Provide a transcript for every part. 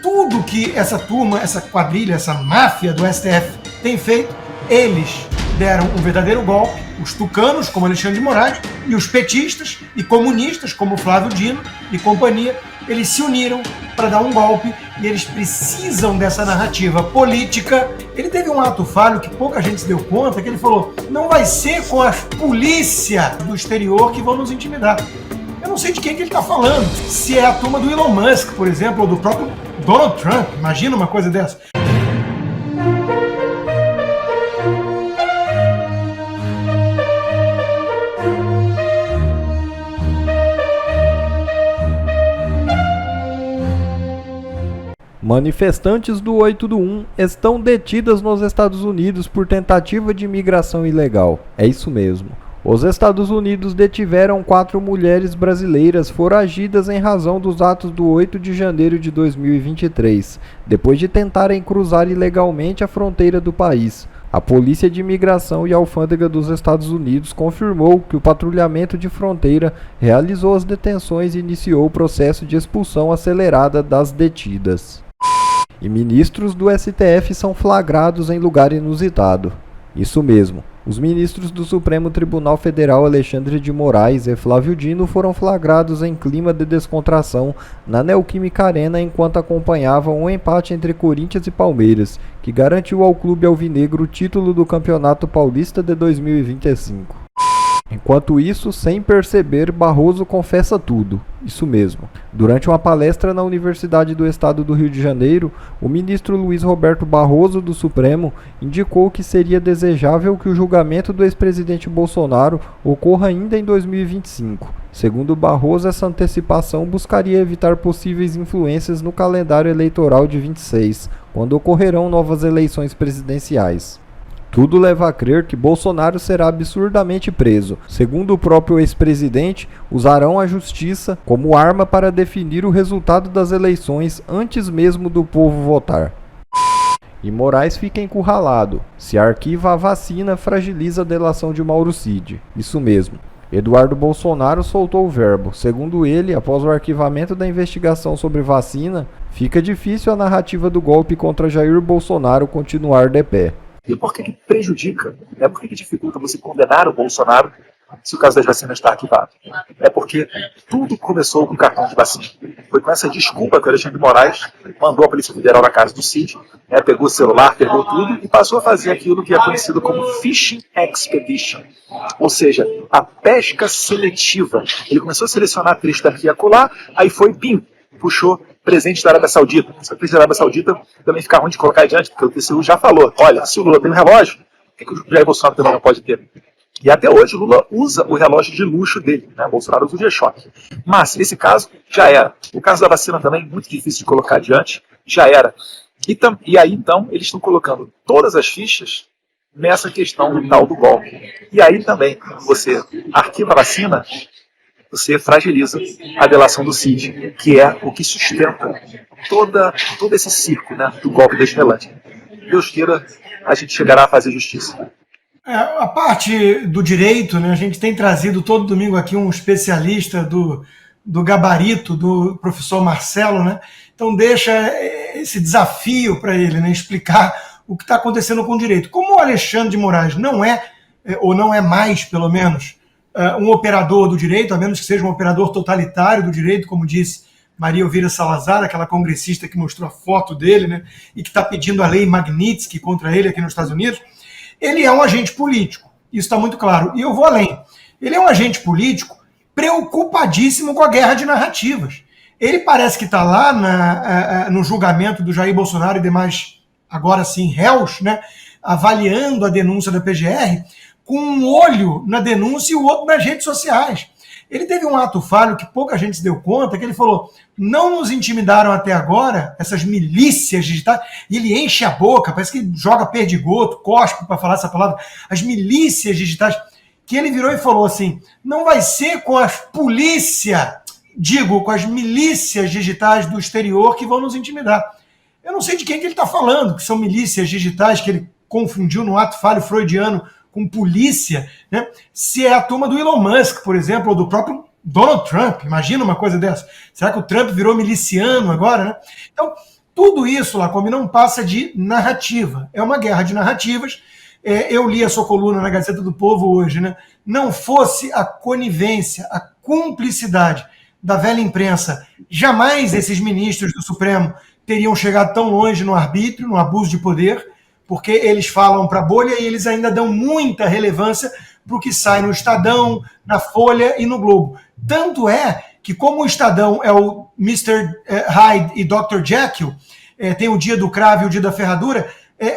tudo que essa turma, essa quadrilha, essa máfia do STF tem feito, eles deram um verdadeiro golpe, os tucanos, como Alexandre de Moraes, e os petistas e comunistas, como Flávio Dino e companhia, eles se uniram para dar um golpe e eles precisam dessa narrativa política. Ele teve um ato falho que pouca gente se deu conta, que ele falou, não vai ser com a polícia do exterior que vão nos intimidar. Eu não sei de quem que ele está falando, se é a turma do Elon Musk, por exemplo, ou do próprio Donald Trump, imagina uma coisa dessa. Manifestantes do 8 do 1 estão detidas nos Estados Unidos por tentativa de imigração ilegal. É isso mesmo. Os Estados Unidos detiveram 4 mulheres brasileiras foragidas em razão dos atos do 8 de janeiro de 2023, depois de tentarem cruzar ilegalmente a fronteira do país. A Polícia de Imigração e Alfândega dos Estados Unidos confirmou que o patrulhamento de fronteira realizou as detenções e iniciou o processo de expulsão acelerada das detidas. E ministros do STF são flagrados em lugar inusitado. Isso mesmo, os ministros do Supremo Tribunal Federal Alexandre de Moraes e Flávio Dino foram flagrados em clima de descontração na Neoquímica Arena enquanto acompanhavam um empate entre Corinthians e Palmeiras, que garantiu ao clube alvinegro o título do Campeonato Paulista de 2025. Enquanto isso, sem perceber, Barroso confessa tudo. Isso mesmo. Durante uma palestra na Universidade do Estado do Rio de Janeiro, o ministro Luiz Roberto Barroso do Supremo indicou que seria desejável que o julgamento do ex-presidente Bolsonaro ocorra ainda em 2025. Segundo Barroso, essa antecipação buscaria evitar possíveis influências no calendário eleitoral de 26, quando ocorrerão novas eleições presidenciais. Tudo leva a crer que Bolsonaro será absurdamente preso. Segundo o próprio ex-presidente, usarão a justiça como arma para definir o resultado das eleições antes mesmo do povo votar. E Moraes fica encurralado. Se arquiva a vacina, fragiliza a delação de Mauro Cid. Isso mesmo. Eduardo Bolsonaro soltou o verbo. Segundo ele, após o arquivamento da investigação sobre vacina, fica difícil a narrativa do golpe contra Jair Bolsonaro continuar de pé. E por que prejudica? Por que dificulta você condenar o Bolsonaro se o caso das vacinas está arquivado? É porque tudo começou com o cartão de vacina. Foi com essa desculpa que o Alexandre de Moraes mandou a Polícia Federal na casa do Cid, pegou o celular, pegou tudo e passou a fazer aquilo que é conhecido como Fishing Expedition, ou seja, a pesca seletiva. Ele começou a selecionar três daqui e acolá, aí foi, pim, puxou presente da Arábia Saudita. Essa presente da Arábia Saudita também fica ruim de colocar adiante, porque o TCU já falou, olha, se o Lula tem um relógio, por que o Jair Bolsonaro também não pode ter? E até hoje o Lula usa o relógio de luxo dele, O Bolsonaro usa o G-Shock. Mas, nesse caso, já era. O caso da vacina também, muito difícil de colocar adiante, já era. E aí, então, eles estão colocando todas as fichas nessa questão do tal do golpe. E aí também, você arquiva a vacina, você fragiliza a delação do Cid, que é o que sustenta todo esse circo, do golpe da Snelândia. Deus queira, a gente chegará a fazer justiça. A parte do direito, a gente tem trazido todo domingo aqui um especialista do gabarito do professor Marcelo, Então deixa esse desafio para ele, explicar o que está acontecendo com o direito. Como o Alexandre de Moraes não é, ou não é mais, pelo menos, um operador do direito, a menos que seja um operador totalitário do direito, como disse Maria Elvira Salazar, aquela congressista que mostrou a foto dele, e que está pedindo a lei Magnitsky contra ele aqui nos Estados Unidos, ele é um agente político, isso está muito claro. E eu vou além. Ele é um agente político preocupadíssimo com a guerra de narrativas. Ele parece que está lá no julgamento do Jair Bolsonaro e demais, agora sim, réus, avaliando a denúncia da PGR, com um olho na denúncia e o outro nas redes sociais. Ele teve um ato falho que pouca gente se deu conta, que ele falou, não nos intimidaram até agora, essas milícias digitais, e ele enche a boca, parece que joga perdigoto, cospe para falar essa palavra, as milícias digitais, que ele virou e falou assim, não vai ser com as com as milícias digitais do exterior que vão nos intimidar. Eu não sei de quem que ele está falando, que são milícias digitais, que ele confundiu no ato falho freudiano com polícia, se é a turma do Elon Musk, por exemplo, ou do próprio Donald Trump. Imagina uma coisa dessa. Será que o Trump virou miliciano agora? Então, tudo isso, Lacombe, não passa de narrativa. É uma guerra de narrativas. Eu li a sua coluna na Gazeta do Povo hoje, né? Não fosse a conivência, a cumplicidade da velha imprensa, jamais esses ministros do Supremo teriam chegado tão longe no arbítrio, no abuso de poder, porque eles falam para a bolha e eles ainda dão muita relevância para o que sai no Estadão, na Folha e no Globo. Tanto é que, como o Estadão é o Mr. Hyde e Dr. Jekyll, tem o dia do cravo e o dia da ferradura,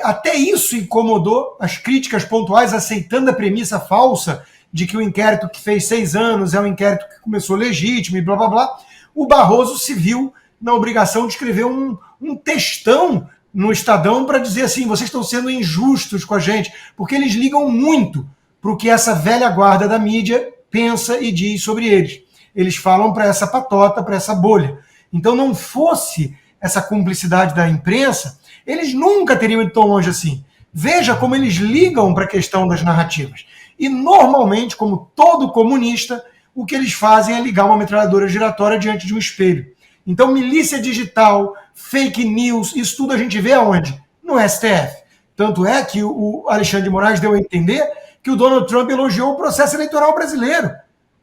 até isso incomodou as críticas pontuais, aceitando a premissa falsa de que o inquérito que fez 6 anos é um inquérito que começou legítimo e blá blá blá. O Barroso se viu na obrigação de escrever um textão no Estadão para dizer assim, vocês estão sendo injustos com a gente, porque eles ligam muito para o que essa velha guarda da mídia pensa e diz sobre eles. Eles falam para essa patota, para essa bolha. Então, não fosse essa cumplicidade da imprensa, eles nunca teriam ido tão longe assim. Veja como eles ligam para a questão das narrativas. E, normalmente, como todo comunista, o que eles fazem é ligar uma metralhadora giratória diante de um espelho. Então, milícia digital, fake news, isso tudo a gente vê aonde? No STF. Tanto é que o Alexandre de Moraes deu a entender que o Donald Trump elogiou o processo eleitoral brasileiro,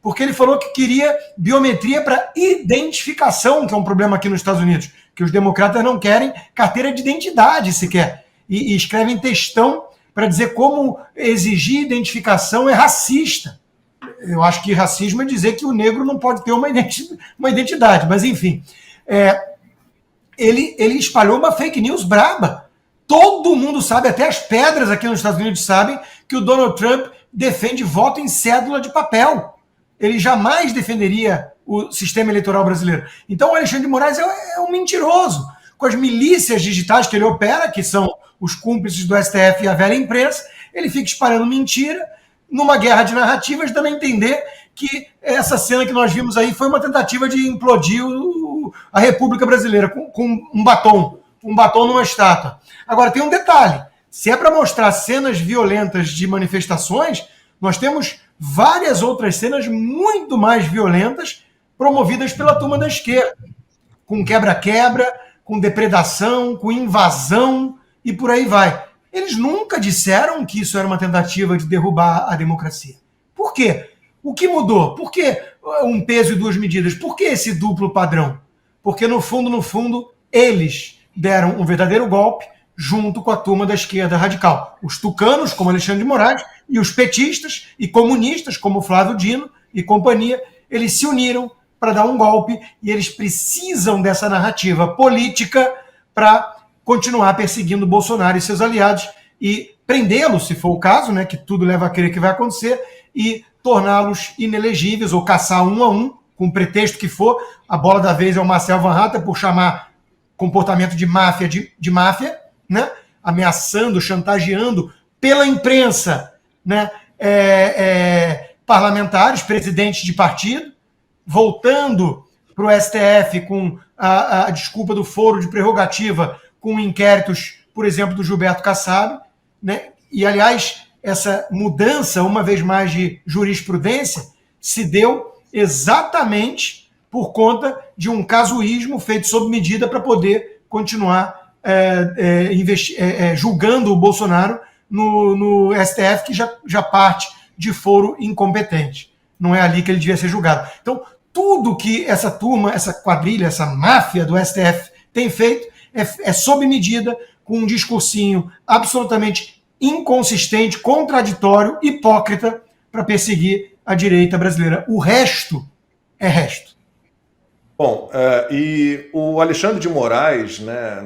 porque ele falou que queria biometria para identificação, que é um problema aqui nos Estados Unidos, que os democratas não querem carteira de identidade sequer, e escrevem textão para dizer como exigir identificação é racista. Eu acho que racismo é dizer que o negro não pode ter uma identidade, mas enfim. Ele espalhou uma fake news braba. Todo mundo sabe, até as pedras aqui nos Estados Unidos sabem, que o Donald Trump defende voto em cédula de papel. Ele jamais defenderia o sistema eleitoral brasileiro. Então o Alexandre de Moraes é um mentiroso. Com as milícias digitais que ele opera, que são os cúmplices do STF e a velha imprensa, ele fica espalhando mentira, numa guerra de narrativas, dando a entender que essa cena que nós vimos aí foi uma tentativa de implodir a República Brasileira com um batom numa estátua. Agora, tem um detalhe. Se é para mostrar cenas violentas de manifestações, nós temos várias outras cenas muito mais violentas promovidas pela turma da esquerda, com quebra-quebra, com depredação, com invasão e por aí vai. Eles nunca disseram que isso era uma tentativa de derrubar a democracia. Por quê? O que mudou? Por que um peso e 2 medidas? Por que esse duplo padrão? Porque, no fundo, eles deram um verdadeiro golpe junto com a turma da esquerda radical. Os tucanos, como Alexandre de Moraes, e os petistas e comunistas, como Flávio Dino e companhia, eles se uniram para dar um golpe e eles precisam dessa narrativa política para continuar perseguindo Bolsonaro e seus aliados e prendê-los, se for o caso, né, que tudo leva a crer que vai acontecer, e torná-los inelegíveis ou caçar um a um, com o pretexto que for. A bola da vez é o Marcel Van Hatten por chamar comportamento de máfia de máfia, né, ameaçando, chantageando pela imprensa, né, parlamentares, presidentes de partido, voltando para o STF com a desculpa do foro de prerrogativa com inquéritos, por exemplo, do Gilberto Kassab, né? E, aliás, essa mudança, uma vez mais, de jurisprudência se deu exatamente por conta de um casuísmo feito sob medida para poder continuar julgando o Bolsonaro no STF, que já parte de foro incompetente. Não é ali que ele devia ser julgado. Então, tudo que essa turma, essa quadrilha, essa máfia do STF tem feito é sob medida, com um discursinho absolutamente inconsistente, contraditório, hipócrita, para perseguir a direita brasileira. O resto é resto. Bom, e o Alexandre de Moraes, né,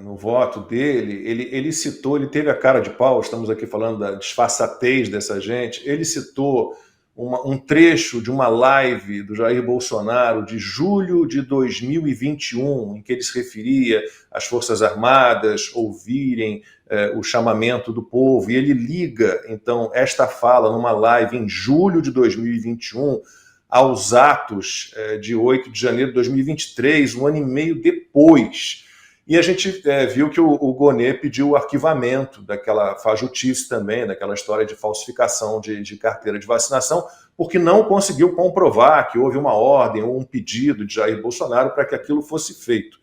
no voto dele, ele citou, ele teve a cara de pau, estamos aqui falando da disfarçatez dessa gente, ele citou um trecho de uma live do Jair Bolsonaro de julho de 2021, em que ele se referia às Forças Armadas ouvirem o chamamento do povo, e ele liga, então, esta fala numa live em julho de 2021 aos atos de 8 de janeiro de 2023, um ano e meio depois. E a gente viu que o Gonê pediu o arquivamento daquela fajutice também, daquela história de falsificação de carteira de vacinação, porque não conseguiu comprovar que houve uma ordem ou um pedido de Jair Bolsonaro para que aquilo fosse feito.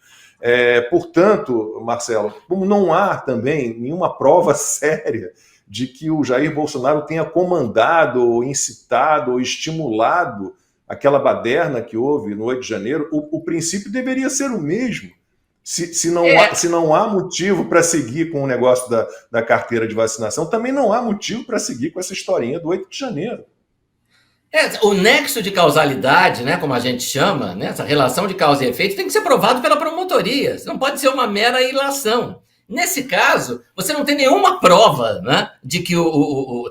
Portanto, Marcelo, como não há também nenhuma prova séria de que o Jair Bolsonaro tenha comandado, ou incitado, ou estimulado aquela baderna que houve no 8 de janeiro, o princípio deveria ser o mesmo. Se não há motivo para seguir com o negócio da carteira de vacinação, também não há motivo para seguir com essa historinha do 8 de janeiro. O nexo de causalidade, né, como a gente chama, né, essa relação de causa e efeito, tem que ser provado pela promotoria. Não pode ser uma mera ilação. Nesse caso, você não tem nenhuma prova, né, de que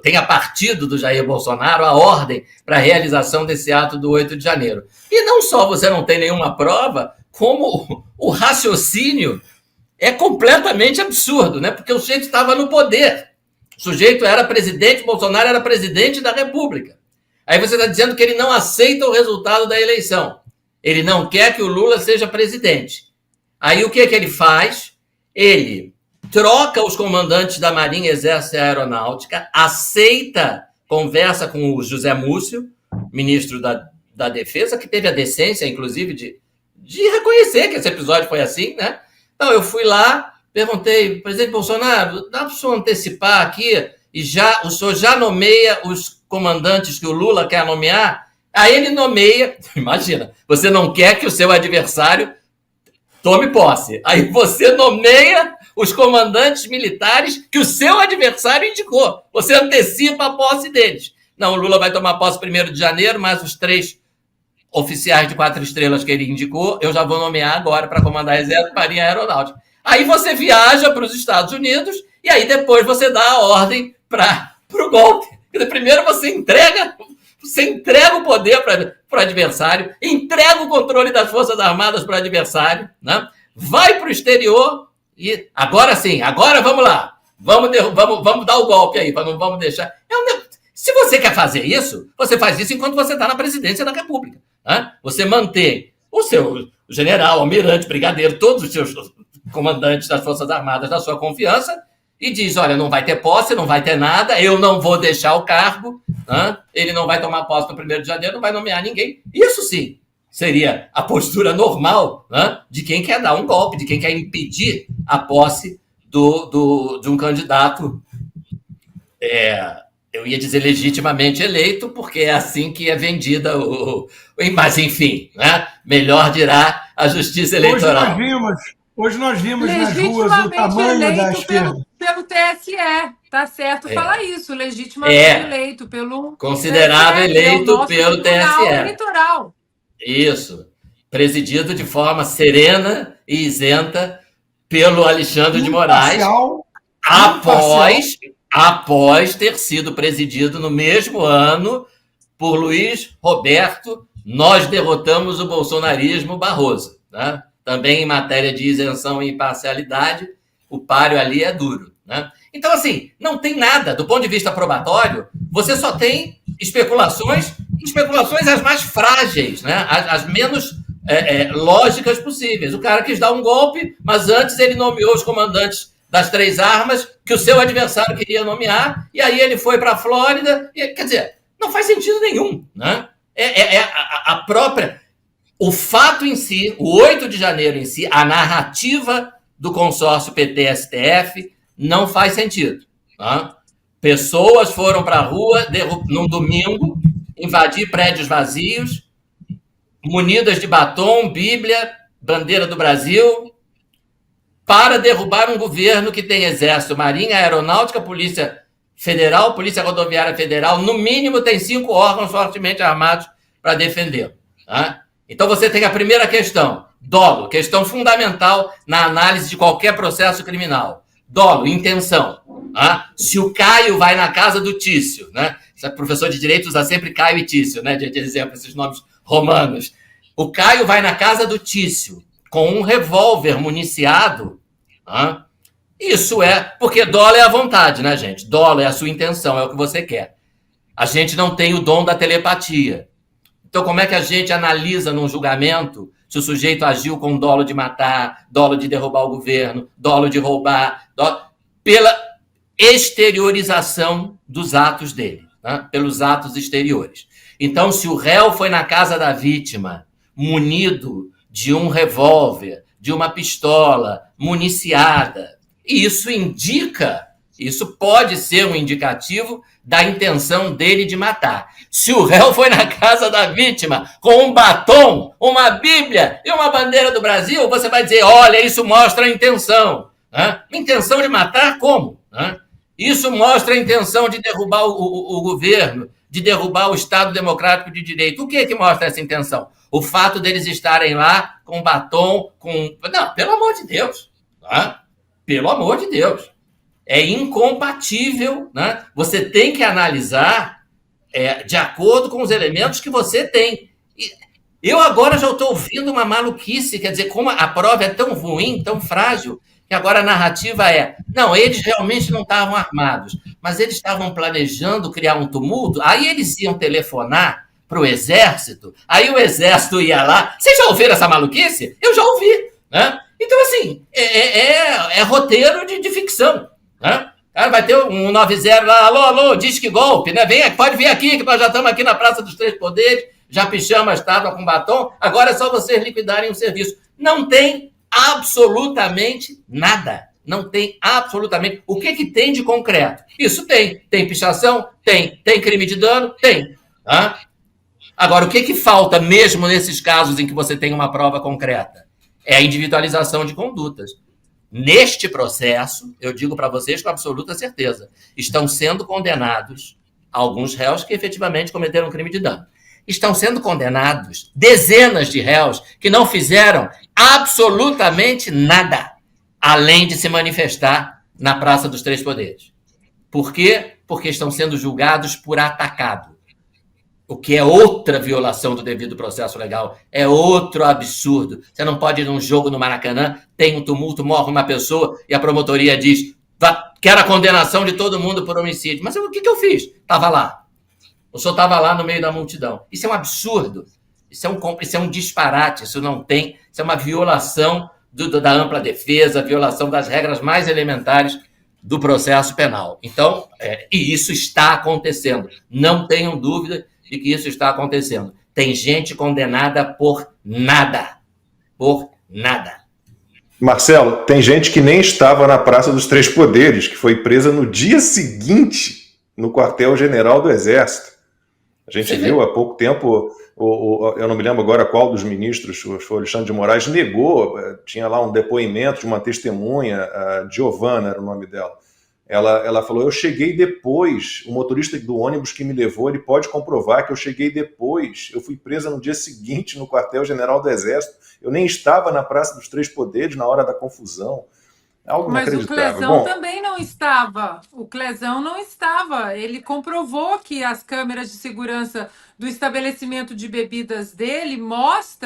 tenha partido do Jair Bolsonaro a ordem para a realização desse ato do 8 de janeiro. E não só você não tem nenhuma prova, como o raciocínio é completamente absurdo, né, porque o sujeito estava no poder. O sujeito era presidente, Bolsonaro era presidente da República. Aí você está dizendo que ele não aceita o resultado da eleição. Ele não quer que o Lula seja presidente. Aí o que ele faz? Ele troca os comandantes da Marinha, Exército e Aeronáutica, aceita conversa com o José Múcio, ministro da Defesa, que teve a decência, inclusive, de reconhecer que esse episódio foi assim, né? Então, eu fui lá, perguntei, presidente Bolsonaro, dá para o senhor antecipar aqui e o senhor já nomeia os comandantes que o Lula quer nomear? Aí ele nomeia, imagina, você não quer que o seu adversário tome posse. Aí você nomeia os comandantes militares que o seu adversário indicou. Você antecipa a posse deles. Não, o Lula vai tomar posse 1º de janeiro, mas os 3 oficiais de 4 estrelas que ele indicou, eu já vou nomear agora para comandar Exército, Marinha e Aeronáutica. Aí você viaja para os Estados Unidos e aí depois você dá a ordem para o golpe. Primeiro você entrega o poder para o adversário, entrega o controle das Forças Armadas para o adversário, né? Vai para o exterior e agora sim, agora vamos lá, vamos dar o golpe aí, não vamos deixar. Se você quer fazer isso, você faz isso enquanto você está na presidência da República, né? Você mantém o seu general, almirante, brigadeiro, todos os seus comandantes das Forças Armadas da sua confiança, e diz, olha, não vai ter posse, não vai ter nada, eu não vou deixar o cargo, né? Ele não vai tomar posse no 1º de janeiro, não vai nomear ninguém. Isso sim seria a postura normal, né, de quem quer dar um golpe, de quem quer impedir a posse de um candidato, eu ia dizer legitimamente eleito, porque é assim que é vendida mas enfim, né? Melhor dirá a justiça eleitoral. Hoje nós vimos nas ruas o tamanho da esquerda. Pelo TSE, tá certo falar isso, legitimamente eleito pelo considerado TSE, eleito pelo TSE. Eleitoral. Isso, presidido de forma serena e isenta pelo Alexandre de Moraes, após ter sido presidido no mesmo ano por Luiz Roberto, nós derrotamos o bolsonarismo Barroso, né? Também em matéria de isenção e imparcialidade, o páreo ali é duro, né? Então, assim, não tem nada. Do ponto de vista probatório, você só tem especulações as mais frágeis, né? As menos lógicas possíveis. O cara quis dar um golpe, mas antes ele nomeou os comandantes das 3 armas que o seu adversário queria nomear, e aí ele foi para a Flórida. Quer dizer, não faz sentido nenhum, né? O fato em si, o 8 de janeiro em si, a narrativa do consórcio PT-STF não faz sentido. Tá? Pessoas foram para a rua num domingo, invadir prédios vazios, munidas de batom, Bíblia, bandeira do Brasil, para derrubar um governo que tem Exército, Marinha, Aeronáutica, Polícia Federal, Polícia Rodoviária Federal, no mínimo tem 5 órgãos fortemente armados para defendê-lo. Tá? Então você tem a primeira questão, dolo, questão fundamental na análise de qualquer processo criminal. Dolo, intenção. Tá? Se o Caio vai na casa do Tício, né? O professor de direito usa sempre Caio e Tício, né? De exemplo, esses nomes romanos. O Caio vai na casa do Tício com um revólver municiado. Tá? Isso porque dolo é a vontade, né, gente? Dolo é a sua intenção, é o que você quer. A gente não tem o dom da telepatia. Então, como é que a gente analisa num julgamento se o sujeito agiu com dolo de matar, dolo de derrubar o governo, dolo de roubar, pela exteriorização dos atos dele, né? Pelos atos exteriores. Então, se o réu foi na casa da vítima munido de um revólver, de uma pistola municiada. E isso pode ser um indicativo da intenção dele de matar. Se o réu foi na casa da vítima com um batom, uma bíblia e uma bandeira do Brasil, você vai dizer, olha, isso mostra a intenção. Intenção de matar como? Isso mostra a intenção de derrubar o governo, de derrubar o Estado Democrático de Direito. O que é que mostra essa intenção? O fato deles estarem lá com batom, com... Não, pelo amor de Deus. Pelo amor de Deus. É incompatível, né? Você tem que analisar de acordo com os elementos que você tem. Eu agora já estou ouvindo uma maluquice, quer dizer, como a prova é tão ruim, tão frágil, que agora a narrativa não, eles realmente não estavam armados, mas eles estavam planejando criar um tumulto, aí eles iam telefonar para o Exército, aí o Exército ia lá. Vocês já ouviram essa maluquice? Eu já ouvi, né? Então, assim, é roteiro de ficção, né? Cara, vai ter um 90 lá, alô, diz que golpe, né? Pode vir aqui, que nós já estamos aqui na Praça dos Três Poderes, já pichamos a estátua com batom, agora é só vocês liquidarem o serviço. Não tem absolutamente nada. Não tem absolutamente... O que tem de concreto? Isso tem. Tem pichação? Tem. Tem crime de dano? Tem. Agora, o que falta mesmo nesses casos em que você tem uma prova concreta? É a individualização de condutas. Neste processo, eu digo para vocês com absoluta certeza, estão sendo condenados alguns réus que efetivamente cometeram crime de dano. Estão sendo condenados dezenas de réus que não fizeram absolutamente nada, além de se manifestar na Praça dos Três Poderes. Por quê? Porque estão sendo julgados por atacado. O que é outra violação do devido processo legal, é outro absurdo. Você não pode ir num jogo no Maracanã, tem um tumulto, morre uma pessoa e a promotoria diz, quero a condenação de todo mundo por homicídio. Mas o que eu fiz? Estava lá. O senhor estava lá no meio da multidão. Isso é um absurdo. Isso é um disparate. Isso é uma violação da ampla defesa, violação das regras mais elementares do processo penal. Então, e isso está acontecendo. Não tenham dúvida de que isso está acontecendo. Tem gente condenada por nada. Por nada. Marcelo, tem gente que nem estava na Praça dos Três Poderes, que foi presa no dia seguinte no quartel-general do Exército. A gente viu há pouco tempo, eu não me lembro agora qual dos ministros, foi o Alexandre de Moraes, negou, tinha lá um depoimento de uma testemunha, a Giovana era o nome dela. Ela falou, eu cheguei depois, o motorista do ônibus que me levou, ele pode comprovar que eu cheguei depois, eu fui presa no dia seguinte no quartel-general do Exército, eu nem estava na Praça dos Três Poderes na hora da confusão. Algo Mas o inacreditável. Clezão também não estava. O Clezão não estava. Ele comprovou que as câmeras de segurança do estabelecimento de bebidas dele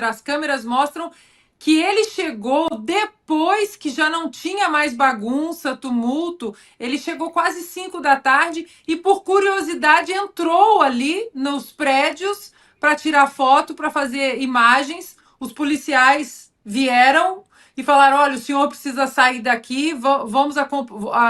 as câmeras mostram que ele chegou depois que já não tinha mais bagunça, tumulto. Ele chegou quase 5 da tarde e, por curiosidade, entrou ali nos prédios para tirar foto, para fazer imagens. Os policiais vieram e falaram, olha, o senhor precisa sair daqui,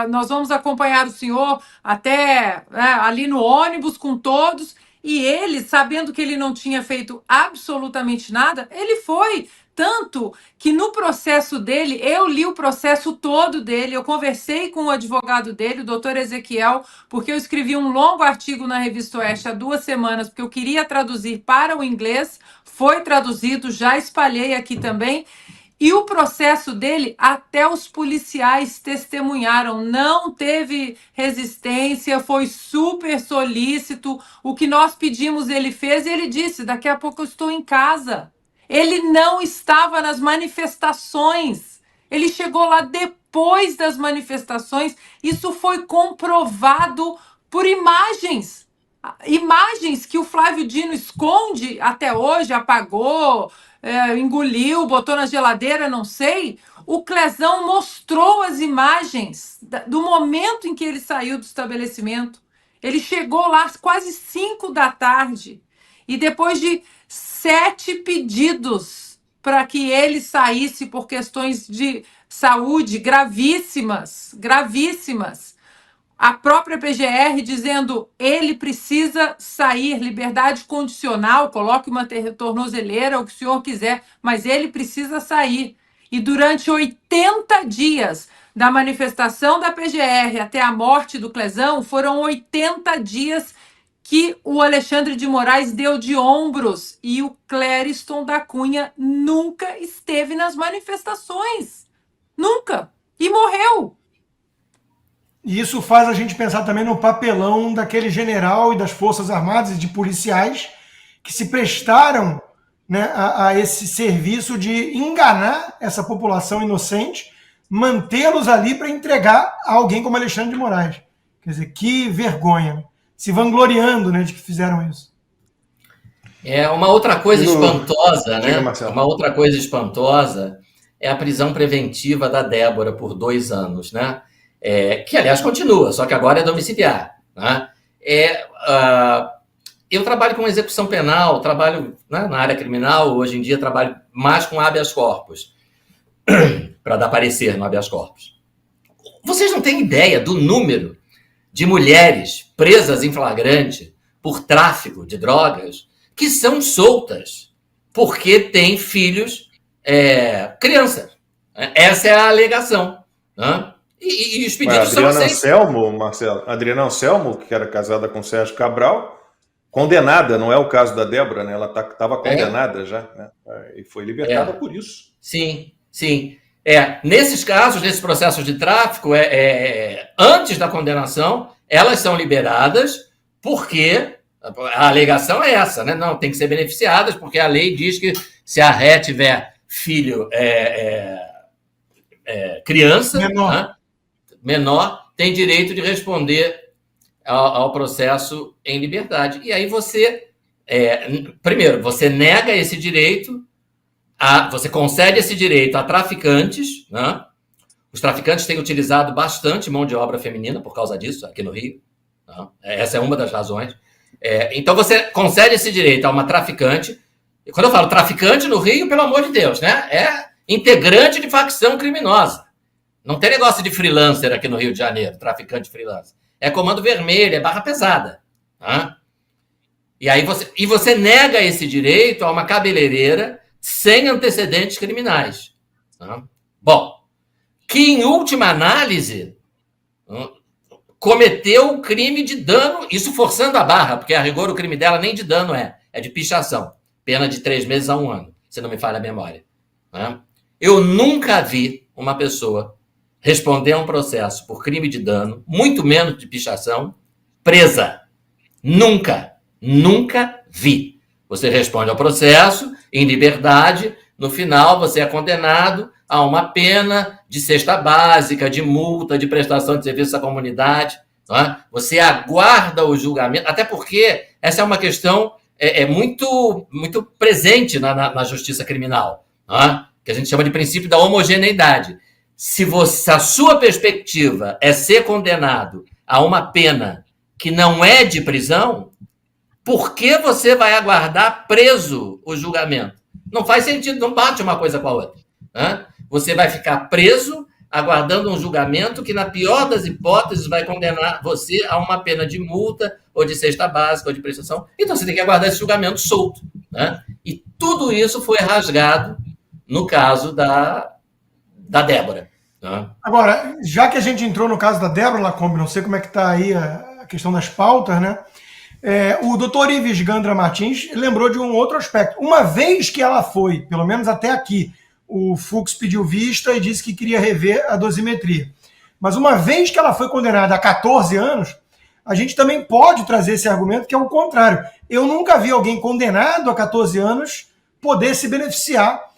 nós vamos acompanhar o senhor até ali no ônibus com todos. E ele, sabendo que ele não tinha feito absolutamente nada, ele foi. Tanto que no processo dele, eu li o processo todo dele, eu conversei com o advogado dele, o doutor Ezequiel, porque eu escrevi um longo artigo na Revista Oeste há 2 semanas, porque eu queria traduzir para o inglês, foi traduzido, já espalhei aqui também. E o processo dele, até os policiais testemunharam, não teve resistência, foi super solícito. O que nós pedimos ele fez e ele disse, daqui a pouco eu estou em casa. Ele não estava nas manifestações. Ele chegou lá depois das manifestações. Isso foi comprovado por imagens. Imagens que o Flávio Dino esconde até hoje, apagou, engoliu, botou na geladeira, não sei. O Clezão mostrou as imagens do momento em que ele saiu do estabelecimento. Ele chegou lá quase 5 da tarde. E depois de 7 pedidos para que ele saísse por questões de saúde gravíssimas, a própria PGR dizendo ele precisa sair, liberdade condicional, coloque uma tornozeleira, o que o senhor quiser, mas ele precisa sair. E durante 80 dias, da manifestação da PGR até a morte do Clezão, foram 80 dias que o Alexandre de Moraes deu de ombros e o Clériston da Cunha nunca esteve nas manifestações. Nunca. E morreu. E isso faz a gente pensar também no papelão daquele general e das Forças Armadas e de policiais que se prestaram, né, a esse serviço de enganar essa população inocente, mantê-los ali para entregar a alguém como Alexandre de Moraes. Quer dizer, que vergonha. Se vangloriando, né, de que fizeram isso. Uma outra coisa espantosa, Diga, né? Marcelo. Uma outra coisa espantosa é a prisão preventiva da Débora por 2 anos, né? Que, aliás, continua, só que agora é domiciliar. Né? Eu trabalho com execução penal, trabalho, né, na área criminal, hoje em dia trabalho mais com habeas corpus, para dar parecer no habeas corpus. Vocês não têm ideia do número de mulheres presas em flagrante por tráfico de drogas que são soltas porque têm filhos, crianças. Essa é a alegação. Né? E os pedidos são Adriana sempre... Anselmo, Marcelo, Adriana Anselmo, que era casada com Sérgio Cabral, condenada, não é o caso da Débora, né? Ela estava condenada já, né? E foi libertada por isso. Sim, sim. Nesses casos, nesses processos de tráfico, antes da condenação, elas são liberadas porque a alegação é essa, né? Não, tem que ser beneficiadas, porque a lei diz que se a ré tiver filho criança, menor, tem direito de responder ao processo em liberdade. E aí você, primeiro, você nega esse direito, você concede esse direito a traficantes, né? Os traficantes têm utilizado bastante mão de obra feminina por causa disso, aqui no Rio. Né? Essa é uma das razões. Então você concede esse direito a uma traficante. E quando eu falo traficante no Rio, pelo amor de Deus, né? É integrante de facção criminosa. Não tem negócio de freelancer aqui no Rio de Janeiro, traficante freelancer. É comando vermelho, é barra pesada. Né? E aí você nega esse direito a uma cabeleireira sem antecedentes criminais. Né? Bom, que em última análise cometeu o crime de dano, isso forçando a barra, porque a rigor o crime dela nem de dano é de pichação. Pena de 3 meses a 1 ano, se não me falha a memória. Né? Eu nunca vi uma pessoa responder a um processo por crime de dano, muito menos de pichação, presa. Nunca vi. Você responde ao processo em liberdade, no final você é condenado a uma pena de cesta básica, de multa, de prestação de serviço à comunidade. Não é? Você aguarda o julgamento, até porque essa é uma questão muito, muito presente na justiça criminal, não é? Que a gente chama de princípio da homogeneidade. Se a sua perspectiva é ser condenado a uma pena que não é de prisão, por que você vai aguardar preso o julgamento? Não faz sentido, não bate uma coisa com a outra. Né? Você vai ficar preso aguardando um julgamento que, na pior das hipóteses, vai condenar você a uma pena de multa ou de cesta básica ou de prestação. Então, você tem que aguardar esse julgamento solto. Né? E tudo isso foi rasgado no caso da Débora. Né? Agora, já que a gente entrou no caso da Débora Lacombe, não sei como é que está aí a questão das pautas, né? O doutor Ives Gandra Martins lembrou de um outro aspecto. Uma vez que ela foi, pelo menos até aqui, o Fux pediu vista e disse que queria rever a dosimetria. Mas uma vez que ela foi condenada a 14 anos, a gente também pode trazer esse argumento que é o contrário. Eu nunca vi alguém condenado a 14 anos poder se beneficiar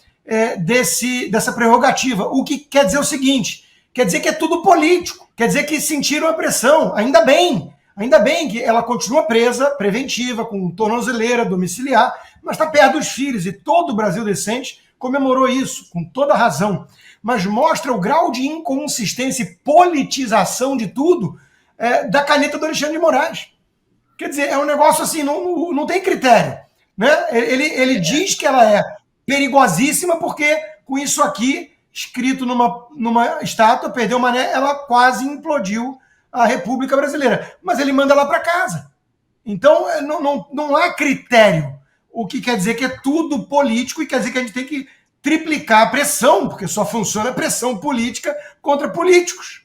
dessa prerrogativa. O que quer dizer o seguinte, quer dizer que é tudo político, quer dizer que sentiram a pressão. Ainda bem que ela continua presa, preventiva, com tornozeleira, domiciliar, mas está perto dos filhos, e todo o Brasil Decente comemorou isso, com toda razão. Mas mostra o grau de inconsistência e politização de tudo da caneta do Alexandre de Moraes. Quer dizer, é um negócio assim, não tem critério. Né? Ele diz que ela é perigosíssima porque, com isso aqui, escrito numa estátua, perdeu Mané, ela quase implodiu a República Brasileira. Mas ele manda lá para casa. Então, não há critério. O que quer dizer que é tudo político e quer dizer que a gente tem que triplicar a pressão, porque só funciona a pressão política contra políticos.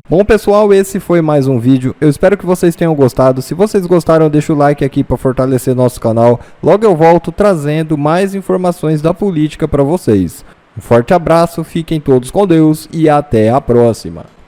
Bom, pessoal, esse foi mais um vídeo. Eu espero que vocês tenham gostado. Se vocês gostaram, deixa o like aqui para fortalecer nosso canal. Logo eu volto trazendo mais informações da política para vocês. Um forte abraço, fiquem todos com Deus e até a próxima.